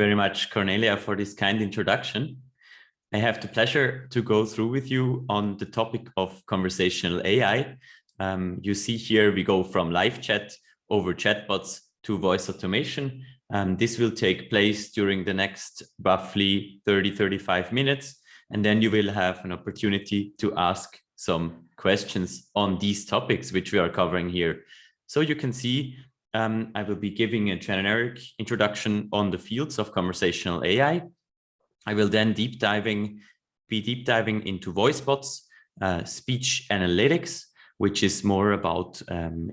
Very much, Cornelia, for this kind introduction. I have the pleasure to go through with you on the topic of conversational AI. You see here we go from live chat over chatbots to voice automation. This will take place during the next roughly 30-35 minutes, and then you will have an opportunity to ask some questions on these topics which we are covering here. So you can see I will be giving a generic introduction on the fields of conversational AI. I will then be deep diving into voicebots, speech analytics, which is more about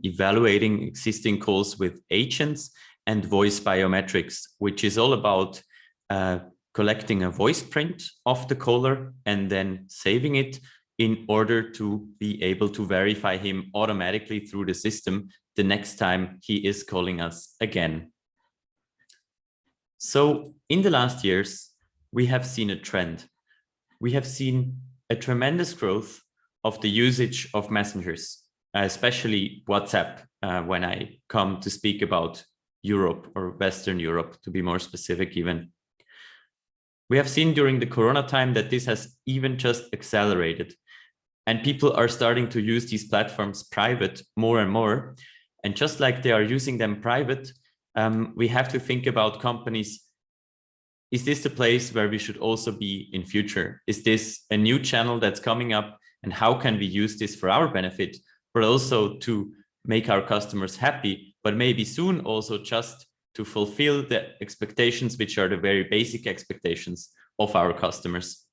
evaluating existing calls with agents, and voice biometrics, which is all about collecting a voice print of the caller and then saving it in order to be able to verify him automatically through the system the next time he is calling us again. So in the last years, we have seen a trend. We have seen a tremendous growth of the usage of messengers, especially WhatsApp, when I come to speak about Europe or Western Europe, to be more specific even. We have seen during the Corona time that this has even just accelerated, and people are starting to use these platforms private more and more. And just like they are using them private, we have to think about companies. Is this the place where we should also be in future? Is this a new channel that's coming up? And how can we use this for our benefit, but also to make our customers happy, but maybe soon also just to fulfill the expectations, which are the very basic expectations of our customers.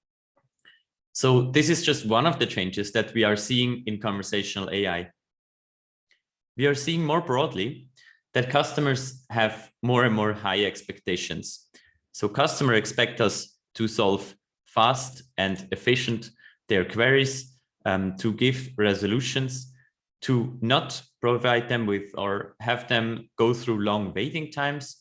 So this is just one of the changes that we are seeing in conversational AI. We are seeing more broadly that customers have more and more high expectations. So customers expect us to solve fast and efficient their queries, to give resolutions, to not provide them with or have them go through long waiting times.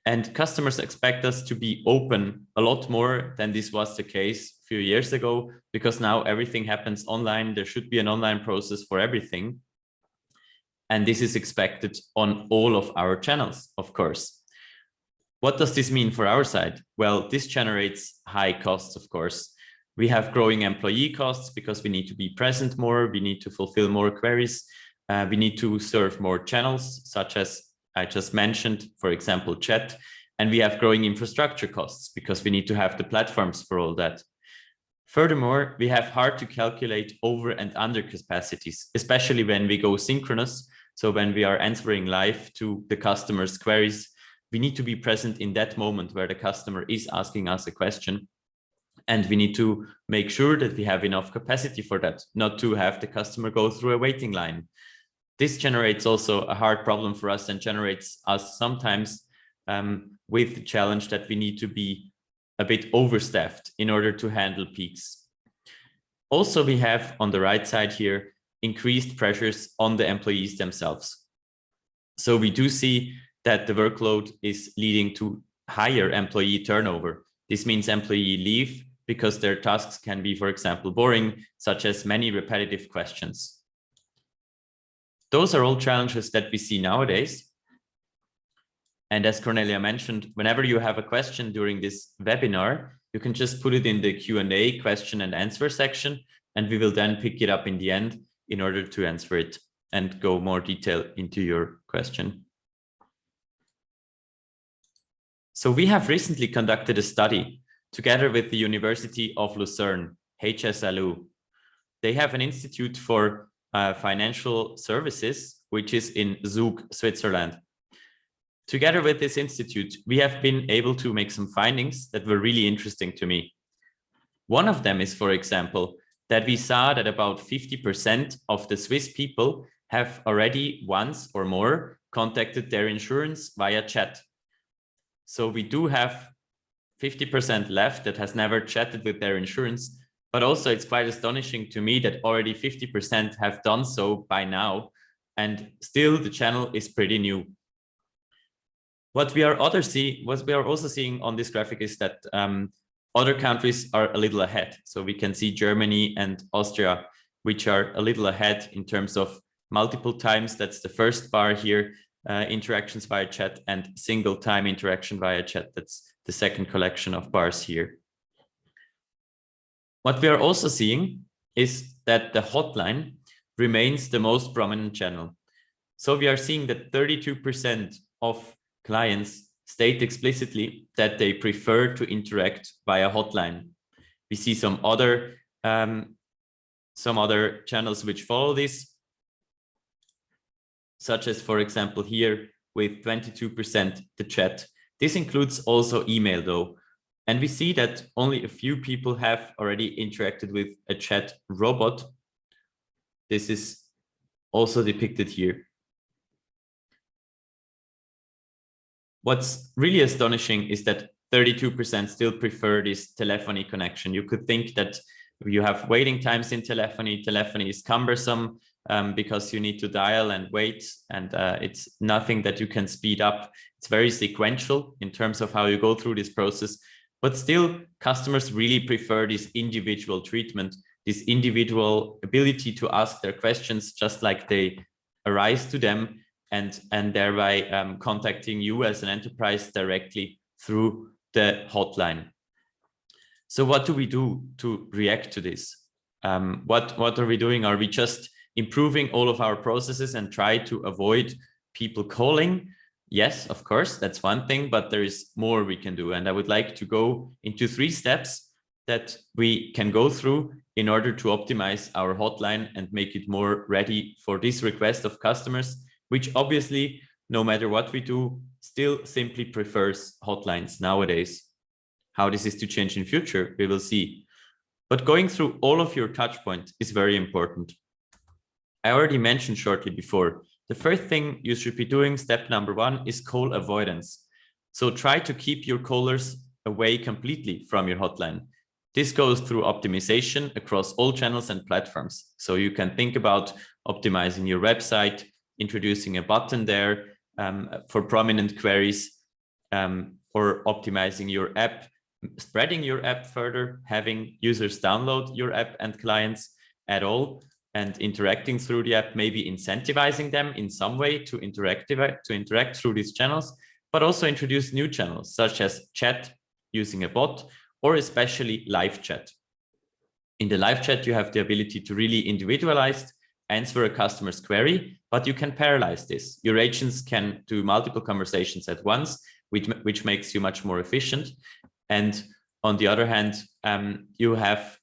And customers expect us to be open a lot more than this was the case a few years ago, because now everything happens online. There should be an online process for everything. And this is expected on all of our channels, of course. What does this mean for our side? Well, this generates high costs, of course. We have growing employee costs because we need to be present more. We need to fulfill more queries. We need to serve more channels, such as I just mentioned, for example, chat. And we have growing infrastructure costs because we need to have the platforms for all that. Furthermore, we have hard to calculate over and under capacities, especially when we go synchronous. So when we are answering live to the customer's queries, we need to be present in that moment where the customer is asking us a question. And we need to make sure that we have enough capacity for that, not to have the customer go through a waiting line. This generates also a hard problem for us and generates us sometimes with the challenge that we need to be a bit overstaffed in order to handle peaks. Also, we have on the right side here increased pressures on the employees themselves. So we do see that the workload is leading to higher employee turnover. This means employee leave because their tasks can be, for example, boring, such as many repetitive questions. Those are all challenges that we see nowadays. And as Cornelia mentioned, whenever you have a question during this webinar, you can just put it in the Q&A question and answer section, and we will then pick it up in the end in order to answer it and go more detail into your question. So we have recently conducted a study together with the University of Lucerne, HSLU. They have an institute for financial services, which is in Zug, Switzerland. Together with this institute, we have been able to make some findings that were really interesting to me. One of them is, for example, that we saw that about 50% of the Swiss people have already once or more contacted their insurance via chat. So we do have 50% left that has never chatted with their insurance, but also it's quite astonishing to me that already 50% have done so by now, and still the channel is pretty new. What we are also seeing on this graphic is that other countries are a little ahead. So we can see Germany and Austria, which are a little ahead in terms of multiple times. That's the first bar here, interactions via chat, and single time interaction via chat. That's the second collection of bars here. What we are also seeing is that the hotline remains the most prominent channel. So we are seeing that 32% of clients state explicitly that they prefer to interact via hotline. We see some other channels which follow this, such as, for example, here with 22% the chat. This includes also email though. And we see that only a few people have already interacted with a chat robot. This is also depicted here. What's really astonishing is that 32% still prefer this telephony connection. You could think that you have waiting times in telephony. Telephony is cumbersome because you need to dial and wait, and it's nothing that you can speed up. It's very sequential in terms of how you go through this process. But still, customers really prefer this individual treatment, this individual ability to ask their questions just like they arise to them, and thereby contacting you as an enterprise directly through the hotline. So what do we do to react to this? What are we doing? Are we just improving all of our processes and try to avoid people calling? Yes, of course, that's one thing, but there is more we can do. And I would like to go into 3 steps that we can go through in order to optimize our hotline and make it more ready for this request of customers, which obviously, no matter what we do, still simply prefers hotlines nowadays. How this is to change in future, we will see. But going through all of your touch points is very important. I already mentioned shortly before, the first thing you should be doing, step number 1, is call avoidance. So try to keep your callers away completely from your hotline. This goes through optimization across all channels and platforms. So you can think about optimizing your website, introducing a button there for prominent queries, or optimizing your app, spreading your app further, having users download your app and clients at all, and interacting through the app, maybe incentivizing them in some way to interact through these channels, but also introduce new channels such as chat using a bot, or especially live chat. In the live chat, you have the ability to really individualize, answer a customer's query, but you can parallelize this. Your agents can do multiple conversations at once, which makes you much more efficient. And on the other hand, you have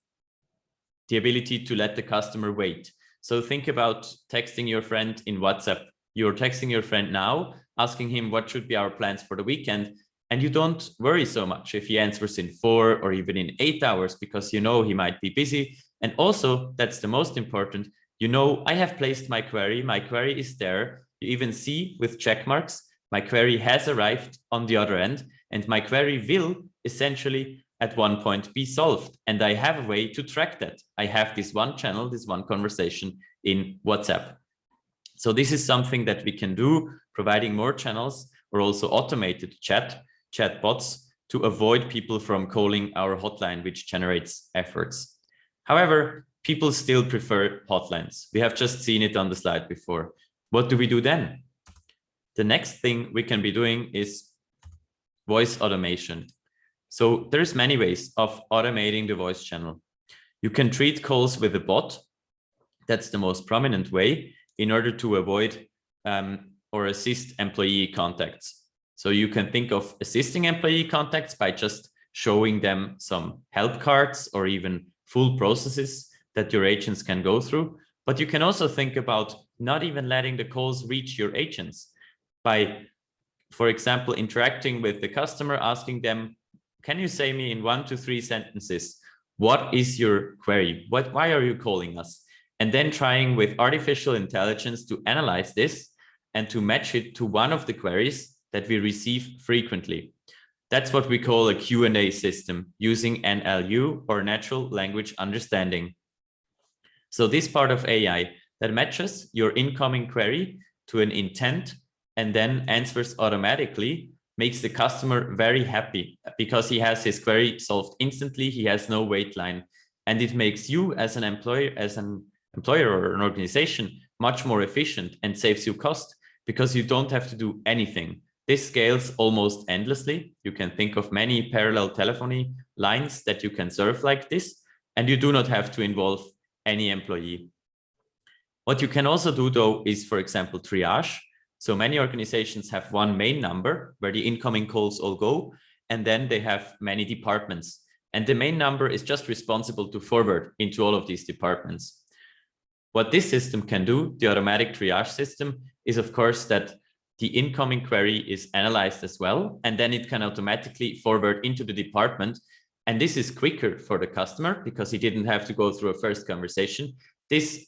the ability to let the customer wait. So think about texting your friend in WhatsApp. You're texting your friend now, asking him what should be our plans for the weekend. And you don't worry so much if he answers in 4 or even in 8 hours, because you know he might be busy. And also, that's the most important, you know, I have placed my query is there. You even see with check marks, my query has arrived on the other end, and my query will essentially at one point be solved. And I have a way to track that. I have this one channel, this one conversation in WhatsApp. So this is something that we can do, providing more channels, or also automated chatbots to avoid people from calling our hotline, which generates efforts. However, people still prefer hotlines. We have just seen it on the slide before. What do we do then? The next thing we can be doing is voice automation. So there's many ways of automating the voice channel. You can treat calls with a bot. That's the most prominent way in order to avoid or assist employee contacts. So you can think of assisting employee contacts by just showing them some help cards or even full processes that your agents can go through. But you can also think about not even letting the calls reach your agents by, for example, interacting with the customer, asking them, can you say me in 1 to 3 sentences, what is your query? Why are you calling us? And then trying with artificial intelligence to analyze this and to match it to one of the queries that we receive frequently. That's what we call a Q&A system using NLU, or natural language understanding. So this part of AI that matches your incoming query to an intent and then answers automatically makes the customer very happy because he has his query solved instantly. He has no wait line, and it makes you as an employer or an organization much more efficient and saves you cost because you don't have to do anything. This scales almost endlessly. You can think of many parallel telephony lines that you can serve like this, and you do not have to involve any employee. What you can also do, though, is, for example, triage. So many organizations have one main number where the incoming calls all go, and then they have many departments. And the main number is just responsible to forward into all of these departments. What this system can do, the automatic triage system, is of course that the incoming query is analyzed as well, and then it can automatically forward into the department. And this is quicker for the customer because he didn't have to go through a first conversation. This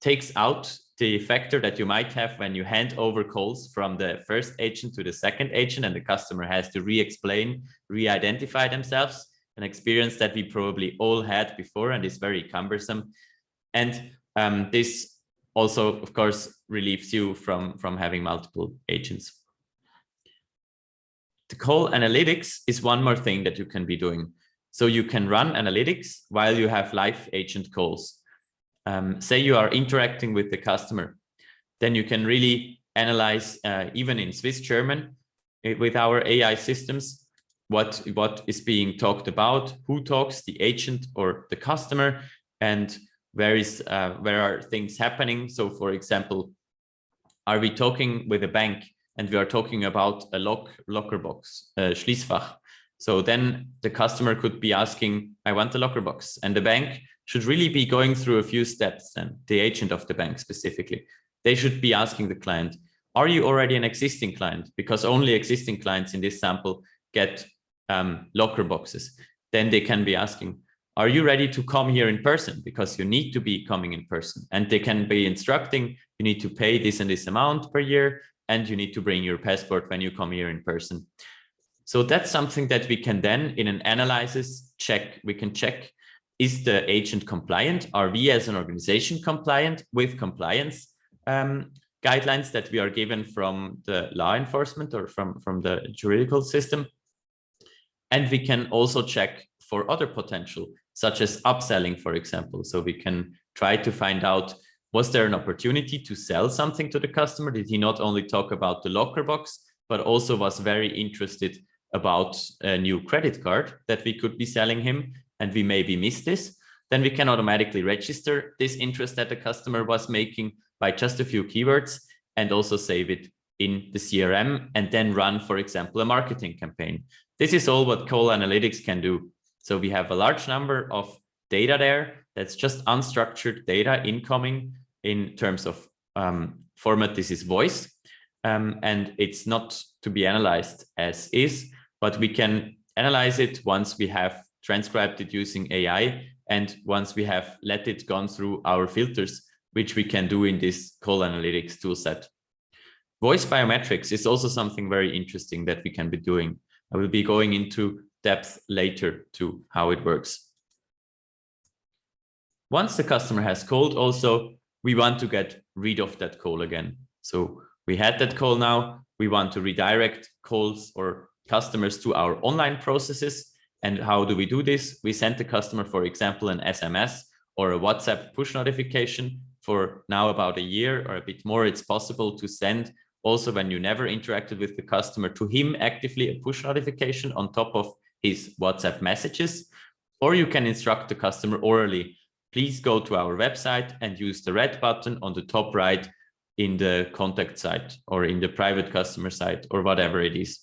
takes out the factor that you might have when you hand over calls from the first agent to the second agent, and the customer has to re-explain, re-identify themselves, an experience that we probably all had before and is very cumbersome. And this also, of course, relieves you from having multiple agents. The call analytics is one more thing that you can be doing. So you can run analytics while you have live agent calls. Say you are interacting with the customer, then you can really analyze, even in Swiss German, with our AI systems, what is being talked about, who talks, the agent or the customer, and where are things happening. So for example, are we talking with a bank and we are talking about a locker box, Schließfach? So then the customer could be asking, I want a locker box, and the bank should really be going through a few steps. Then the agent of the bank specifically, they should be asking the client, are you already an existing client? Because only existing clients in this sample get locker boxes. Then they can be asking, are you ready to come here in person? Because you need to be coming in person. And they can be instructing, you need to pay this and this amount per year, and you need to bring your passport when you come here in person. So that's something that we can then, in an analysis check, we can check, is the agent compliant? Are we as an organization compliant with compliance guidelines that we are given from the law enforcement or from the juridical system? And we can also check for other potential, such as upselling, for example. So we can try to find out, was there an opportunity to sell something to the customer? Did he not only talk about the locker box, but also was very interested about a new credit card that we could be selling him, and we maybe missed this? Then we can automatically register this interest that the customer was making by just a few keywords and also save it in the CRM, and then run, for example, a marketing campaign. This is all what call analytics can do. So we have a large number of data there that's just unstructured data incoming in terms of format. This is voice, and it's not to be analyzed as is, but we can analyze it once we have transcribed it using AI, and once we have let it gone through our filters, which we can do in this call analytics toolset. Voice biometrics is also something very interesting that we can be doing. I will be going into depth later to how it works. Once the customer has called, also, we want to get rid of that call again. So we had that call now, we want to redirect calls or customers to our online processes. And how do we do this? We send the customer, for example, an SMS or a WhatsApp push notification. For now about a year or a bit more, it's possible to send, also when you never interacted with the customer, to him actively a push notification on top of his WhatsApp messages. Or you can instruct the customer orally, please go to our website and use the red button on the top right in the contact site or in the private customer site or whatever it is.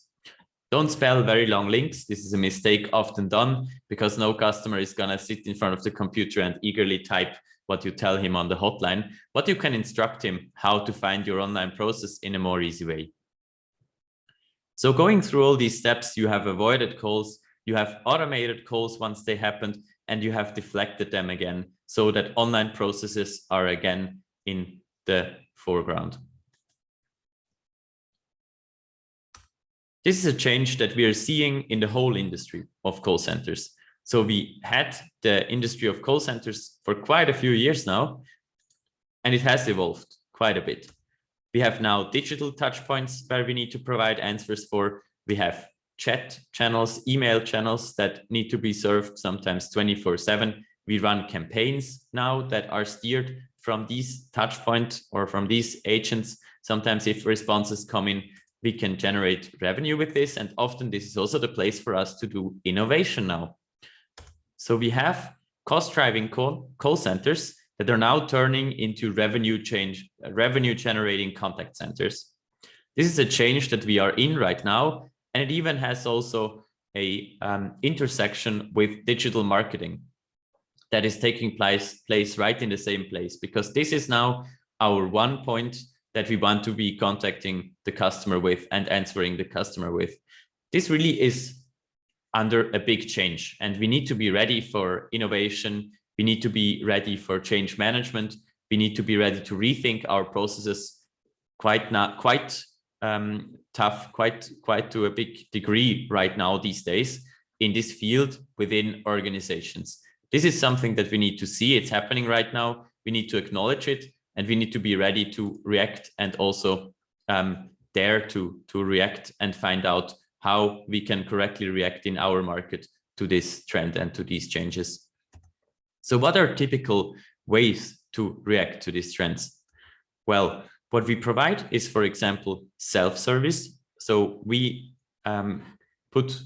Don't spell very long links. This is a mistake often done because no customer is going to sit in front of the computer and eagerly type what you tell him on the hotline, but you can instruct him how to find your online process in a more easy way. So going through all these steps, you have avoided calls, you have automated calls once they happened, and you have deflected them again so that online processes are again in the foreground. This is a change that we are seeing in the whole industry of call centers. So we had the industry of call centers for quite a few years now, and it has evolved quite a bit. We have now digital touchpoints where we need to provide answers for. We have chat channels, email channels that need to be served sometimes 24/7. We run campaigns now that are steered from these touchpoints or from these agents. Sometimes if responses come in we can generate revenue with this. And often this is also the place for us to do innovation now. So we have cost-driving call centers that are now turning into revenue generating contact centers. This is a change that we are in right now, and it even has also a intersection with digital marketing that is taking place right in the same place, because this is now our one point that we want to be contacting the customer with and answering the customer with. This really is under a big change, and we need to be ready for innovation. We need to be ready for change management. We need to be ready to rethink our processes quite tough, quite to a big degree right now these days in this field within organizations. This is something that we need to see. It's happening right now. We need to acknowledge it, and we need to be ready to react and also dare to react and find out how we can correctly react in our market to this trend and to these changes. So what are typical ways to react to these trends? Well, what we provide is, for example, self-service. So we put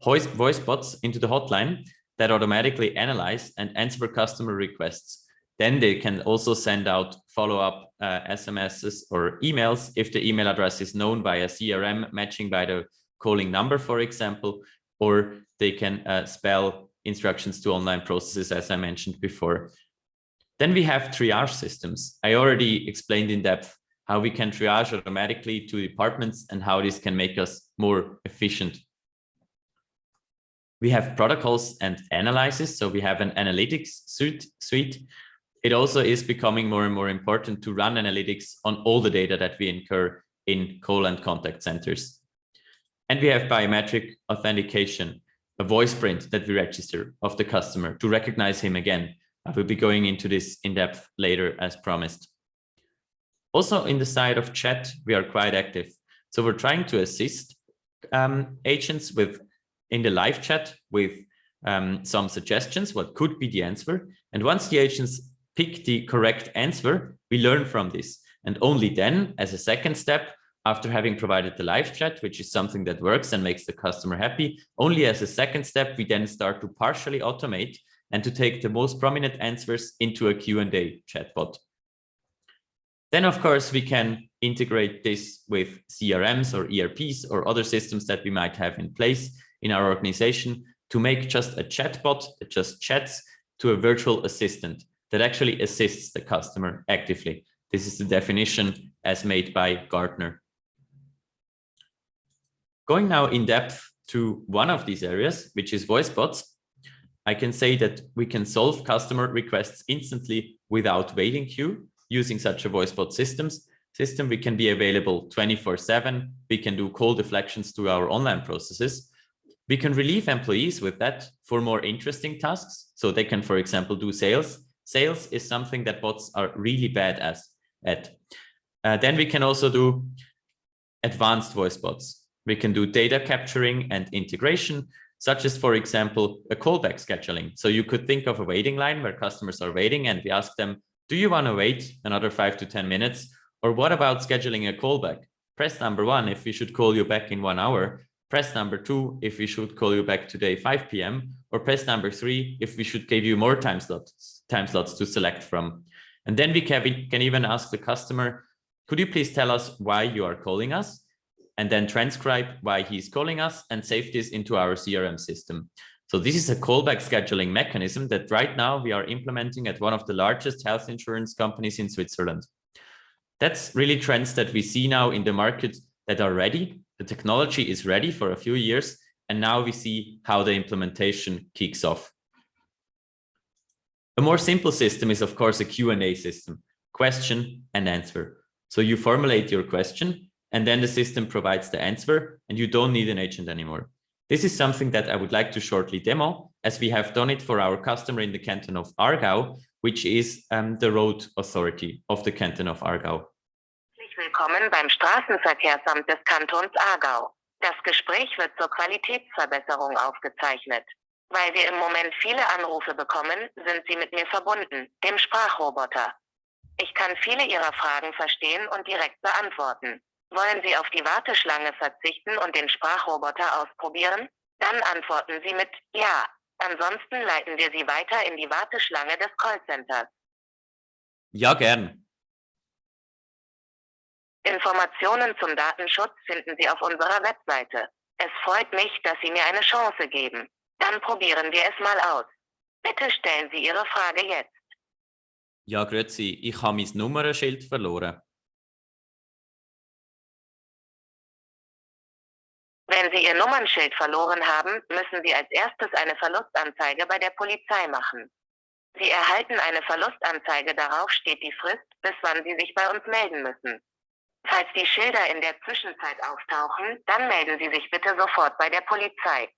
voice bots into the hotline that automatically analyze and answer customer requests. Then they can also send out follow-up SMSs or emails if the email address is known by a CRM matching by the calling number, for example, or they can spell instructions to online processes, as I mentioned before. Then we have triage systems. I already explained in depth how we can triage automatically to departments and how this can make us more efficient. We have protocols and analysis. So we have an analytics suite. It also is becoming more and more important to run analytics on all the data that we incur in call and contact centers. And we have biometric authentication, a voice print that we register of the customer to recognize him again. I will be going into this in depth later as promised. Also in the side of chat, we are quite active. So we're trying to assist agents in the live chat with some suggestions, what could be the answer. And once the agents pick the correct answer, we learn from this. And only then, as a second step, after having provided the live chat, which is something that works and makes the customer happy, only as a second step, we then start to partially automate and to take the most prominent answers into a Q&A chatbot. Then, of course, we can integrate this with CRMs or ERPs or other systems that we might have in place in our organization to make just a chatbot that just chats to a virtual assistant that actually assists the customer actively. This is the definition as made by Gartner. Going now in depth to one of these areas, which is voice bots, I can say that we can solve customer requests instantly without waiting queue using such a voice bot system. We can be available 24/7. We can do call deflections to our online processes. We can relieve employees with that for more interesting tasks. So they can, for example, do sales. Sales is something that bots are really bad at. Then we can also do advanced voice bots. We can do data capturing and integration, such as, for example, a callback scheduling. So you could think of a waiting line where customers are waiting and we ask them, do you want to wait another 5 to 10 minutes? Or what about scheduling a callback? Press number 1 if we should call you back in 1 hour. Press number 2 if we should call you back today 5 p.m. Or press number 3 if we should give you more time slots to select from. And then we can even ask the customer, could you please tell us why you are calling us? And then transcribe why he's calling us and save this into our CRM system. So this is a callback scheduling mechanism that right now we are implementing at one of the largest health insurance companies in Switzerland. That's really trends that we see now in the market that are ready. The technology is ready for a few years, and now we see how the implementation kicks off. A more simple system is, of course, a Q&A system, question and answer. So you formulate your question, and then the system provides the answer, and you don't need an agent anymore. This is something that I would like to shortly demo, as we have done it for our customer in the canton of Aargau, which is the road authority of the canton of Aargau. Willkommen beim Straßenverkehrsamt des Kantons Aargau. Das Gespräch wird zur Qualitätsverbesserung aufgezeichnet. Weil wir im Moment viele Anrufe bekommen, sind Sie mit mir verbunden, dem Sprachroboter. Ich kann viele Ihrer Fragen verstehen und direkt beantworten. Wollen Sie auf die Warteschlange verzichten und den Sprachroboter ausprobieren? Dann antworten Sie mit Ja. Ansonsten leiten wir Sie weiter in die Warteschlange des Callcenters. Ja, gern. Informationen zum Datenschutz finden Sie auf unserer Webseite. Es freut mich, dass Sie mir eine Chance geben. Dann probieren wir es mal aus. Bitte stellen Sie Ihre Frage jetzt. Ja, grüezi, ich habe mein Nummernschild verloren. Wenn Sie Ihr Nummernschild verloren haben, müssen Sie als erstes eine Verlustanzeige bei der Polizei machen. Sie erhalten eine Verlustanzeige, darauf steht die Frist, bis wann Sie sich bei uns melden müssen. Falls die Schilder in der Zwischenzeit auftauchen, dann melden Sie sich bitte sofort bei der Polizei.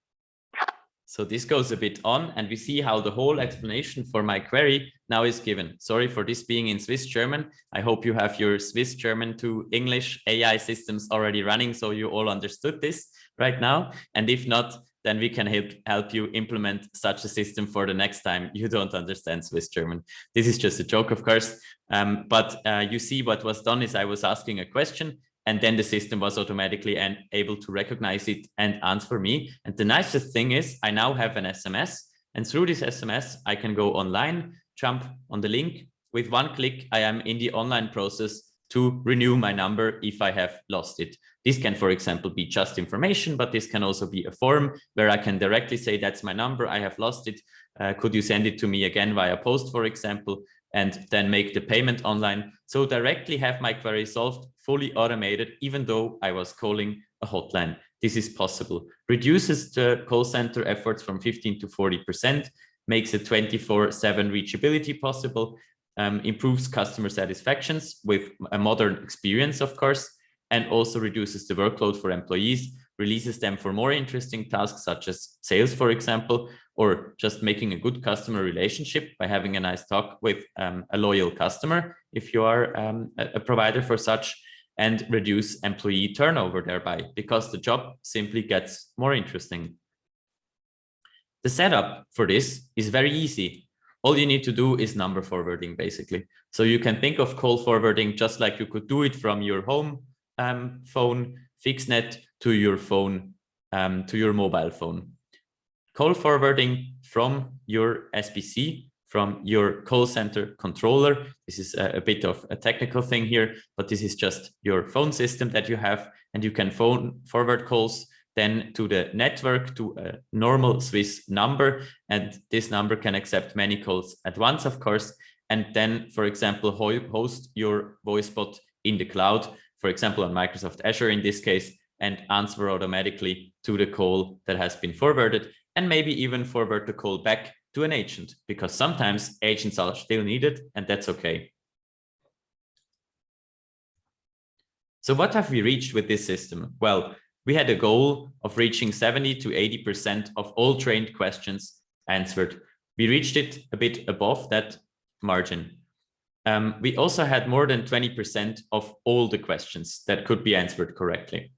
So this goes a bit on, and we see how the whole explanation for my query now is given. Sorry for this being in Swiss German. I hope you have your Swiss German to English AI systems already running, so you all understood this right now. And if not, then we can help you implement such a system for the next time you don't understand Swiss German. This is just a joke, of course. But you see what was done is I was asking a question, and then the system was automatically able to recognize it and answer me. And the nicest thing is I now have an SMS, and through this SMS, I can go online, jump on the link. With one click, I am in the online process to renew my number if I have lost it. This can, for example, be just information, but this can also be a form where I can directly say, that's my number, I have lost it. Could you send it to me again via post, for example, and then make the payment online. So directly have my query solved, fully automated, even though I was calling a hotline. This is possible. Reduces the call center efforts from 15 to 40%, makes a 24/7 reachability possible, improves customer satisfactions with a modern experience, of course, and also reduces the workload for employees, releases them for more interesting tasks such as sales, for example, or just making a good customer relationship by having a nice talk with a loyal customer if you are a provider for such, and reduce employee turnover thereby because the job simply gets more interesting. The setup for this is very easy. All you need to do is number forwarding, basically. So you can think of call forwarding just like you could do it from your home phone, fixed-net, to your phone, to your mobile phone. Call forwarding from your SBC, from your call center controller. This is a bit of a technical thing here, but this is just your phone system that you have, and you can forward calls then to the network, to a normal Swiss number, and this number can accept many calls at once, of course, and then, for example, host your VoiceBot in the cloud, for example, on Microsoft Azure in this case, and answer automatically to the call that has been forwarded, and maybe even forward the call back to an agent, because sometimes agents are still needed, and that's okay. So what have we reached with this system? Well, we had a goal of reaching 70 to 80% of all trained questions answered. We reached it a bit above that margin. We also had more than 20% of all the questions that could be answered correctly.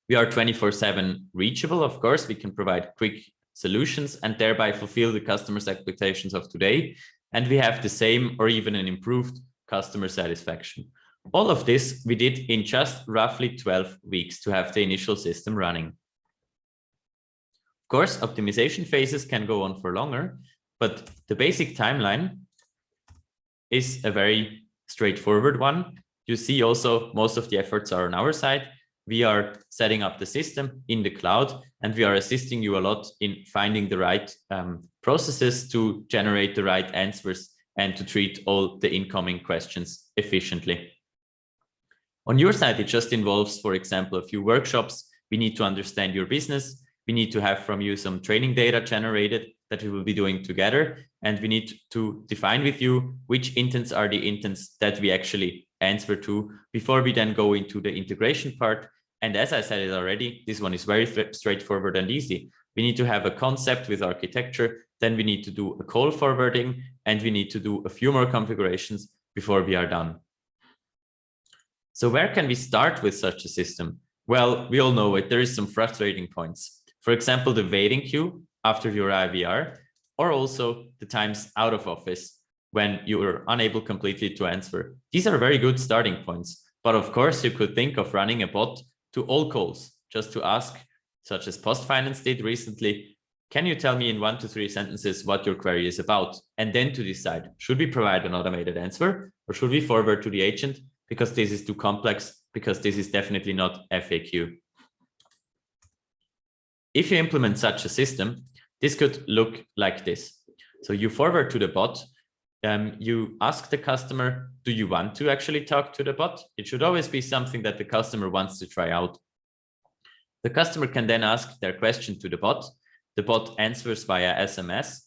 We are 24/7 reachable, of course. We can provide quick solutions and thereby fulfill the customer's expectations of today. And we have the same or even an improved customer satisfaction. All of this we did in just roughly 12 weeks to have the initial system running. Of course, optimization phases can go on for longer, but the basic timeline is a very straightforward one. You see also most of the efforts are on our side. We are setting up the system in the cloud, and we are assisting you a lot in finding the right processes to generate the right answers and to treat all the incoming questions efficiently. On your side, it just involves, for example, a few workshops. We need to understand your business. We need to have from you some training data generated that we will be doing together. And we need to define with you which intents are the intents that we actually answer to before we then go into the integration part. And as I said it already, this one is very straightforward and easy. We need to have a concept with architecture. Then we need to do a call forwarding, and we need to do a few more configurations before we are done. So where can we start with such a system? Well, we all know it. There is some frustrating points. For example, the waiting queue after your IVR, or also the times out of office when you are unable completely to answer. These are very good starting points. But of course, you could think of running a bot to all calls, just to ask, such as PostFinance did recently, can you tell me in 1 to 3 sentences what your query is about? And then to decide, should we provide an automated answer or should we forward to the agent because this is too complex, because this is definitely not FAQ. If you implement such a system, this could look like this. So you forward to the bot, you ask the customer, do you want to actually talk to the bot? It should always be something that the customer wants to try out. The customer can then ask their question to the bot. The bot answers via SMS,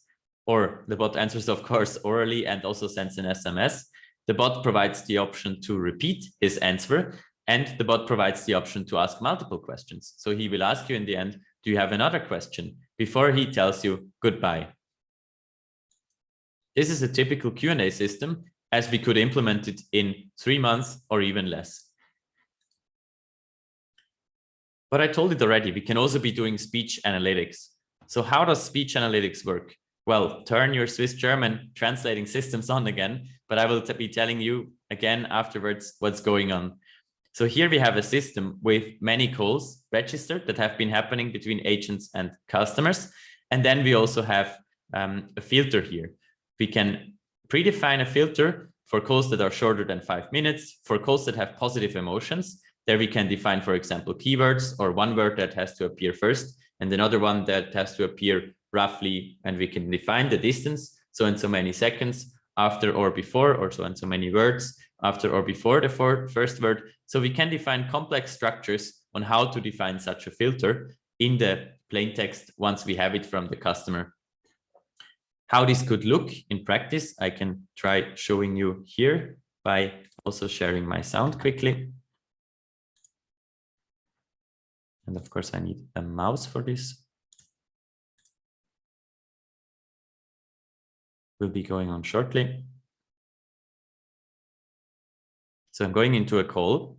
or the bot answers, of course, orally and also sends an SMS. The bot provides the option to repeat his answer, and the bot provides the option to ask multiple questions. So he will ask you in the end, do you have another question? Before he tells you goodbye. This is a typical Q&A system, as we could implement it in 3 months or even less. But I told it already, we can also be doing speech analytics. So how does speech analytics work? Well, turn your Swiss German translating systems on again, but I will be telling you again afterwards what's going on. So here we have a system with many calls registered that have been happening between agents and customers. And then we also have a filter here. We can predefine a filter for calls that are shorter than 5 minutes, for calls that have positive emotions. There we can define, for example, keywords or one word that has to appear first and another one that has to appear roughly, and we can define the distance, so and so many seconds after or before, or so and so many words after or before the first word. So we can define complex structures on how to define such a filter in the plain text once we have it from the customer. How this could look in practice, I can try showing you here by also sharing my sound quickly. And of course, I need a mouse for this. Will be going on shortly. So I'm going into a call.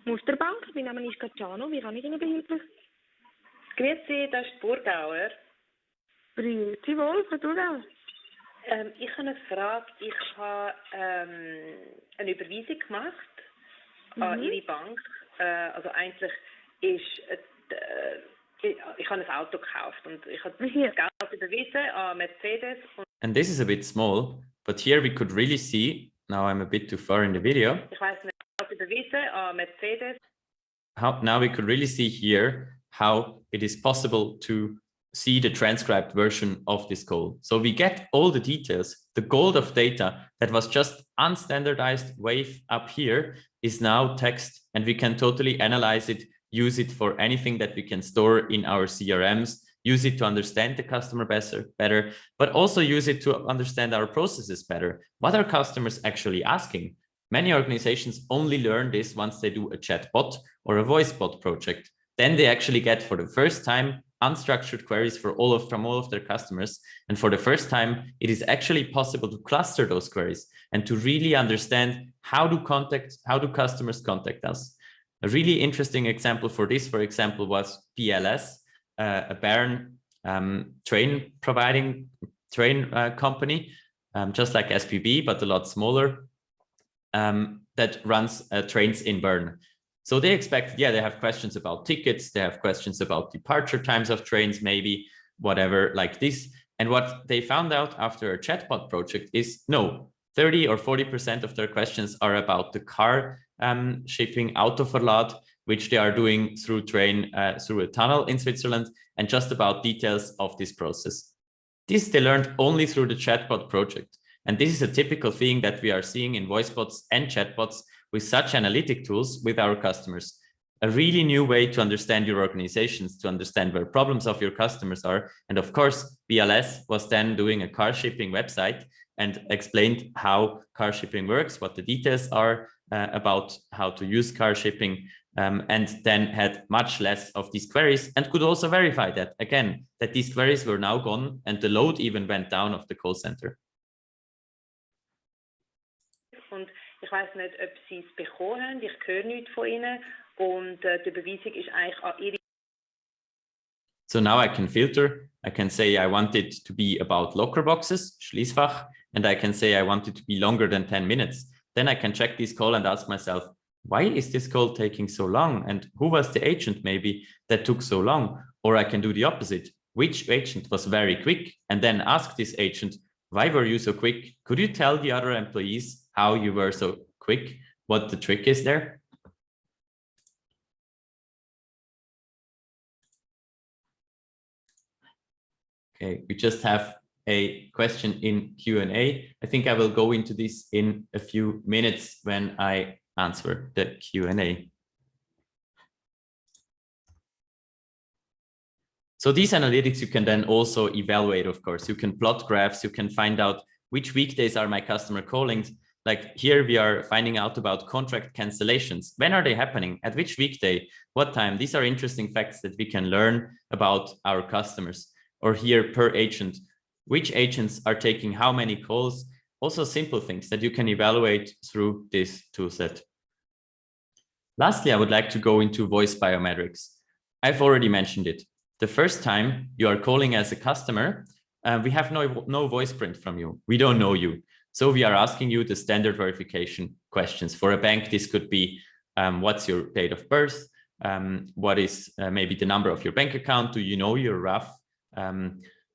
Musterbank, mein Name ist Cacciano. Wie kann ich Ihnen behilflich? Grüezi, das ist die Burgauer. Grüezi wohl, Frau Thurgauer. Ich habe eine Frage. Ich habe eine Überweisung gemacht an Ihre Bank. Also eigentlich ist ich habe ein Auto gekauft und ich habe das Geld überwiesen an Mercedes. And this is a bit small, but here we could really see, now I'm a bit too far in the video. Ich weiß nicht, Geld überwiesen an Mercedes. Now we could really see here how it is possible to see the transcribed version of this call. So we get all the details. The gold of data that was just unstandardized wave up here is now text, and we can totally analyze it, use it for anything that we can store in our CRMs, use it to understand the customer better, but also use it to understand our processes better. What are customers actually asking? Many organizations only learn this once they do a chatbot or a voicebot project. Then they actually get, for the first time, unstructured queries from all of their customers. And for the first time, it is actually possible to cluster those queries and to really understand how do customers contact us. A really interesting example for this, for example, was PLS, a Bern train company, just like SPB, but a lot smaller, that runs trains in Bern. So they expect, they have questions about tickets, they have questions about departure times of trains, maybe whatever like this. And what they found out after a chatbot project is no, 30 or 40% of their questions are about the car shipping Autoverlad, which they are doing through through a tunnel in Switzerland, and just about details of this process. This they learned only through the chatbot project. And this is a typical thing that we are seeing in voicebots and chatbots with such analytic tools with our customers. A really new way to understand your organizations, to understand where problems of your customers are. And of course, BLS was then doing a car shipping website and explained how car shipping works, what the details are about how to use car shipping, and then had much less of these queries and could also verify that, again, that these queries were now gone and the load even went down of the call center. Und ich weiß nicht, ob Sie es bekommen haben. Ich höre nichts von Ihnen. Und die Überweisung ist eigentlich an Ihre. So now I can filter. I can say I want it to be about locker boxes, Schließfach, and I can say I want it to be longer than 10 minutes. Then I can check this call and ask myself, why is this call taking so long? And who was the agent maybe that took so long? Or I can do the opposite. Which agent was very quick? And then ask this agent, why were you so quick? Could you tell the other employees how you were so quick? What the trick is there? Okay, we just have a question in Q&A. I think I will go into this in a few minutes when I answer the Q&A. So these analytics you can then also evaluate, of course. You can plot graphs, you can find out which weekdays are my customer calling. Like here we are finding out about contract cancellations. When are they happening? At which weekday? What time? These are interesting facts that we can learn about our customers. Or here per agent, which agents are taking how many calls? Also simple things that you can evaluate through this toolset. Lastly, I would like to go into voice biometrics. I've already mentioned it. The first time you are calling as a customer, we have no voice print from you. We don't know you. So we are asking you the standard verification questions. For a bank, this could be, what's your date of birth? What is maybe the number of your bank account? Do you know your rough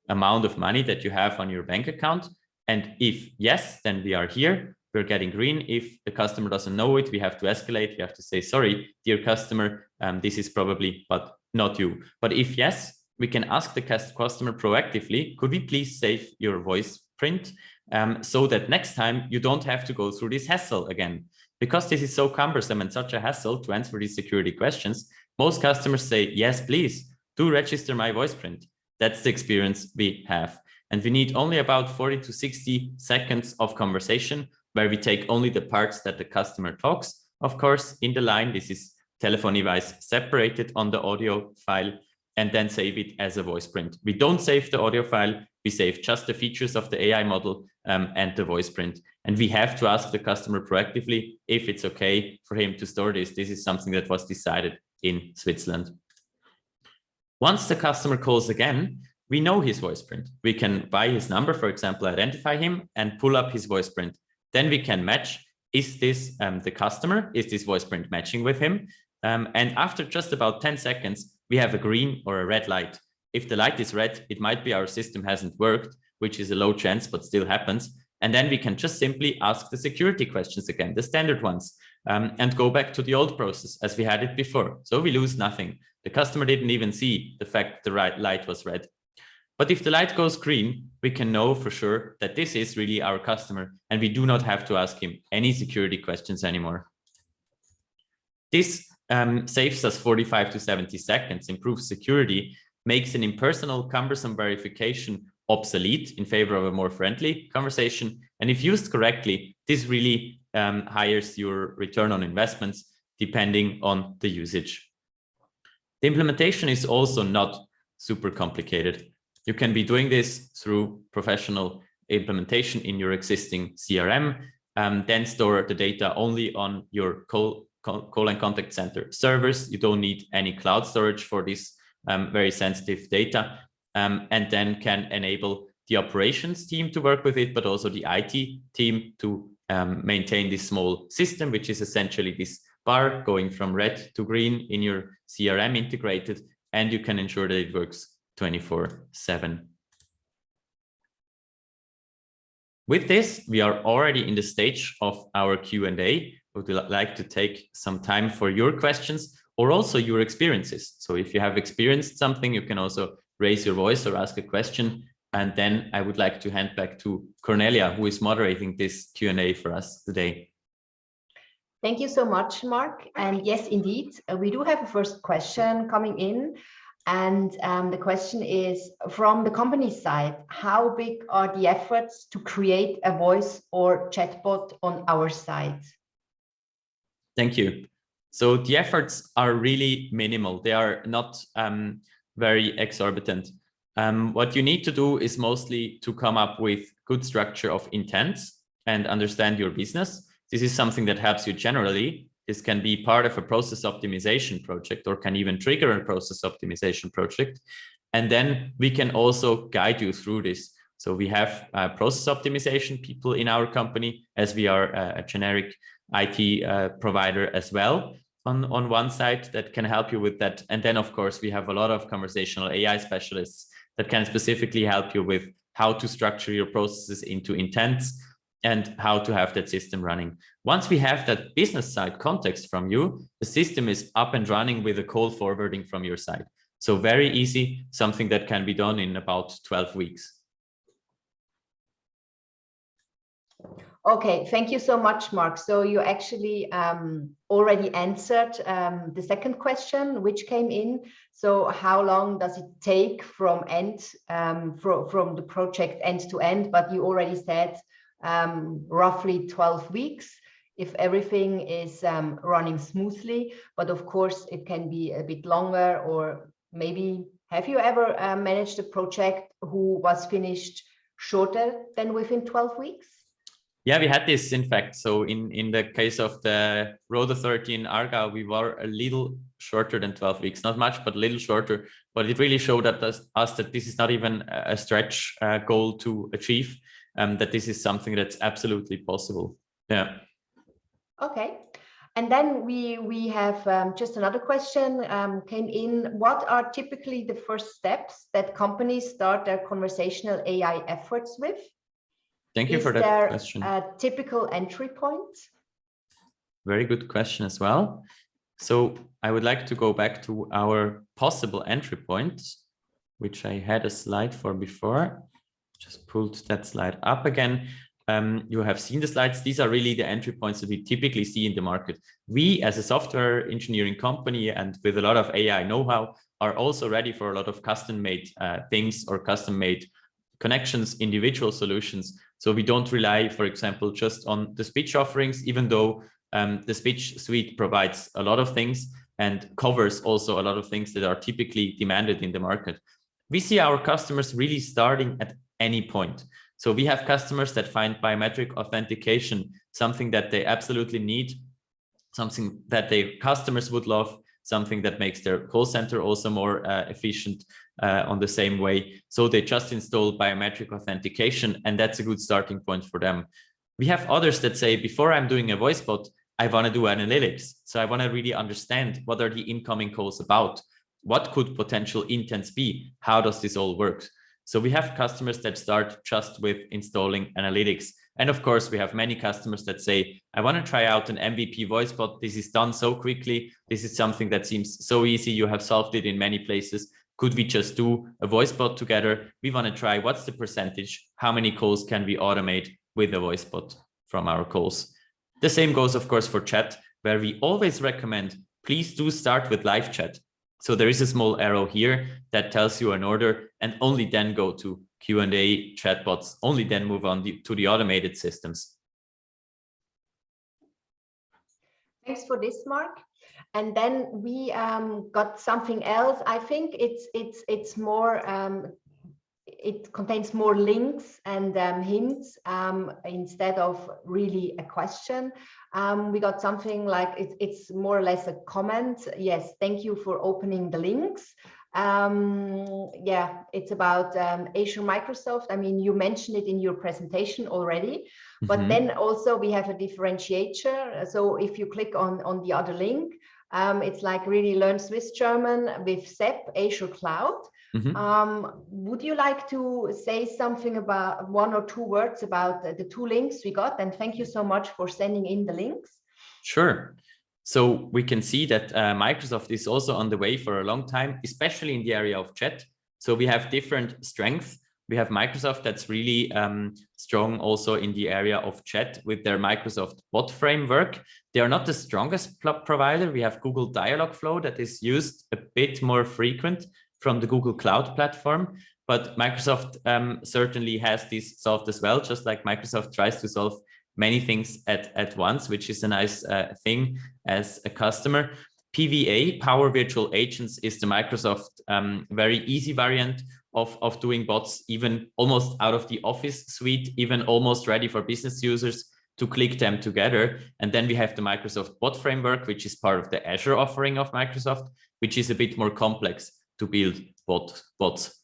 amount of money that you have on your bank account? And if yes, then we are here. We're getting green. If the customer doesn't know it, we have to escalate. We have to say, sorry, dear customer, this is probably, but not you. But if yes, we can ask the customer proactively, could we please save your voice print so that next time you don't have to go through this hassle again? Because this is so cumbersome and such a hassle to answer these security questions, most customers say, yes, please, do register my voice print. That's the experience we have. And we need only about 40 to 60 seconds of conversation where we take only the parts that the customer talks. Of course, in the line, this is telephone device separated on the audio file, and then save it as a voice print. We don't save the audio file, we save just the features of the AI model and the voice print. And we have to ask the customer proactively if it's okay for him to store this. This is something that was decided in Switzerland. Once the customer calls again, we know his voice print. We can buy his number, for example, identify him and pull up his voice print. Then we can match, is this the customer? Is this voice print matching with him? And after just about 10 seconds, we have a green or a red light. If the light is red, it might be our system hasn't worked, which is a low chance, but still happens. And then we can just simply ask the security questions again, the standard ones, and go back to the old process as we had it before. So we lose nothing. The customer didn't even see the fact the right light was red. But if the light goes green, we can know for sure that this is really our customer, and we do not have to ask him any security questions anymore. This saves us 45 to 70 seconds, improves security, makes an impersonal, cumbersome verification obsolete in favor of a more friendly conversation. And if used correctly, this really highes your return on investments depending on the usage. The implementation is also not super complicated. You can be doing this through professional implementation in your existing CRM, then store the data only on your call and contact center servers. You don't need any cloud storage for this very sensitive data, and then can enable the operations team to work with it, but also the IT team to maintain this small system, which is essentially this bar going from red to green in your CRM integrated, and you can ensure that it works 24/7. With this, we are already in the stage of our Q&A. We would like to take some time for your questions or also your experiences. So if you have experienced something, you can also raise your voice or ask a question. And then I would like to hand back to Cornelia, who is moderating this Q&A for us today. Thank you so much, Mark. And yes, indeed, we do have a first question coming in. And the question is, from the company side, how big are the efforts to create a voice or chatbot on our side? Thank you. So the efforts are really minimal. They are not very exorbitant. What you need to do is mostly to come up with good structure of intents and understand your business. This is something that helps you generally. This can be part of a process optimization project or can even trigger a process optimization project. And then we can also guide you through this. So we have process optimization people in our company, as we are a generic IT provider as well on one side that can help you with that. And then, of course, we have a lot of conversational AI specialists that can specifically help you with how to structure your processes into intents and how to have that system running. Once we have that business side context from you, the system is up and running with a call forwarding from your side. So very easy, something that can be done in about 12 weeks. Okay, thank you so much, Mark. So you actually already answered the second question, which came in. So how long does it take from from the project end to end? But you already said roughly 12 weeks if everything is running smoothly. But of course, it can be a bit longer, or maybe have you ever managed a project who was finished shorter than within 12 weeks? Yeah, we had this, in fact. So in the case of the Road Authority in Aargau, we were a little shorter than 12 weeks, not much, but a little shorter. But it really showed us that this is not even a stretch goal to achieve, that this is something that's absolutely possible. Yeah. Okay. And then we have just another question came in. What are typically the first steps that companies start their conversational AI efforts with? Thank you for that question. Is there a typical entry point? Very good question as well. So I would like to go back to our possible entry points, which I had a slide for before. Just pulled that slide up again. You have seen the slides. These are really the entry points that we typically see in the market. We, as a software engineering company and with a lot of AI know-how, are also ready for a lot of custom-made things or custom-made connections, individual solutions. So we don't rely, for example, just on the speech offerings, even though the speech suite provides a lot of things and covers also a lot of things that are typically demanded in the market. We see our customers really starting at any point. So we have customers that find biometric authentication something that they absolutely need, something that their customers would love, something that makes their call center also more efficient on the same way. So they just install biometric authentication, and that's a good starting point for them. We have others that say, before I'm doing a voice bot, I want to do analytics. So I want to really understand what are the incoming calls about? What could potential intents be? How does this all work? So we have customers that start just with installing analytics. And of course, we have many customers that say, I want to try out an MVP voice bot. This is done so quickly. This is something that seems so easy. You have solved it in many places. Could we just do a voice bot together? We want to try what's the percentage? How many calls can we automate with a voice bot from our calls? The same goes, of course, for chat, where we always recommend, please do start with live chat. So there is a small arrow here that tells you an order, and only then go to Q&A chatbots, only then move on to the automated systems. Thanks for this, Mark. And then we got something else. I think it's more, it contains more links and hints instead of really a question. We got something like it's more or less a comment. Yes, thank you for opening the links. Yeah, it's about Azure Microsoft. I mean, you mentioned it in your presentation already, but then also we have a differentiator. So if you click on the other link, it's like really learn Swiss German with SEP, Azure Cloud. Would you like to say something about one or two words about the two links we got? And thank you so much for sending in the links. Sure. So we can see that Microsoft is also on the way for a long time, especially in the area of chat. So we have different strengths. We have Microsoft that's really strong also in the area of chat with their Microsoft bot framework. They are not the strongest provider. We have Google Dialogflow that is used a bit more frequent from the Google Cloud platform, but Microsoft certainly has this solved as well, just like Microsoft tries to solve many things at once, which is a nice thing as a customer. PVA, Power Virtual Agents, is the Microsoft very easy variant of doing bots, even almost out of the Office suite, even almost ready for business users to click them together. And then we have the Microsoft Bot Framework, which is part of the Azure offering of Microsoft, which is a bit more complex to build. bots.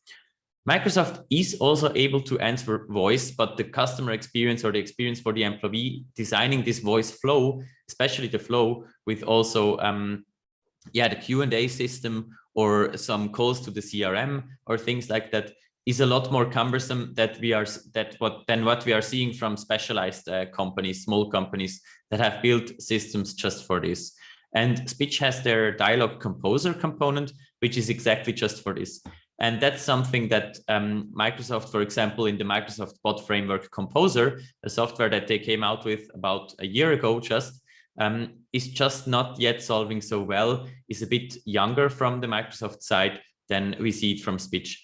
Microsoft is also able to answer voice, but the customer experience or the experience for the employee designing this voice flow, especially the flow with also the Q&A system or some calls to the CRM or things like that, is a lot more cumbersome than what we are seeing from specialized companies, small companies that have built systems just for this. And Speech has their dialogue composer component, which is exactly just for this. And that's something that Microsoft, for example, in the Microsoft Bot Framework Composer, a software that they came out with about a year ago is just not yet solving so well, is a bit younger from the Microsoft side than we see it from Speech.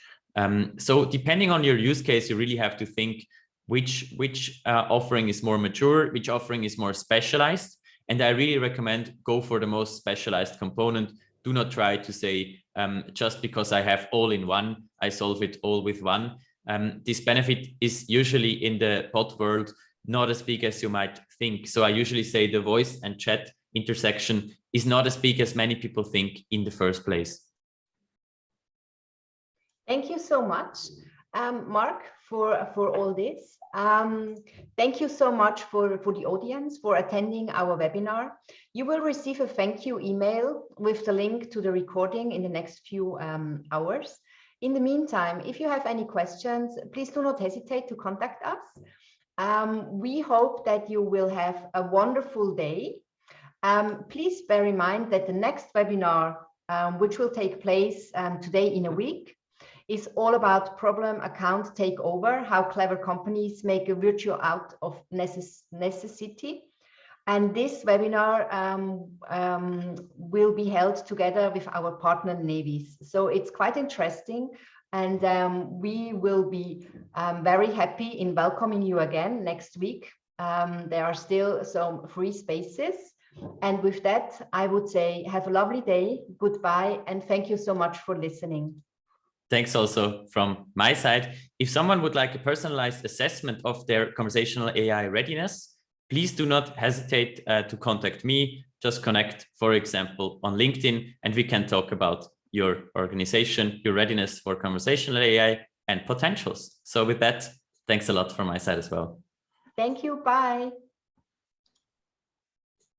So depending on your use case, you really have to think which offering is more mature, which offering is more specialized. And I really recommend go for the most specialized component. Do not try to say, just because I have all in one, I solve it all with one. This benefit is usually in the bot world not as big as you might think. So I usually say the voice and chat intersection is not as big as many people think in the first place. Thank you so much, Mark, for all this. Thank you so much for the audience for attending our webinar. You will receive a thank you email with the link to the recording in the next few hours. In the meantime, if you have any questions, please do not hesitate to contact us. We hope that you will have a wonderful day. Please bear in mind that the next webinar, which will take place today in a week, is all about problem account takeover, how clever companies make a virtue out of necessity. And this webinar will be held together with our partner Navis. So it's quite interesting, and we will be very happy in welcoming you again next week. There are still some free spaces. And with that, I would say have a lovely day, goodbye, and thank you so much for listening. Thanks also from my side. If someone would like a personalized assessment of their conversational AI readiness, please do not hesitate to contact me. Just connect, for example, on LinkedIn, and we can talk about your organization, your readiness for conversational AI and potentials. So with that, thanks a lot from my side as well. Thank you. Bye.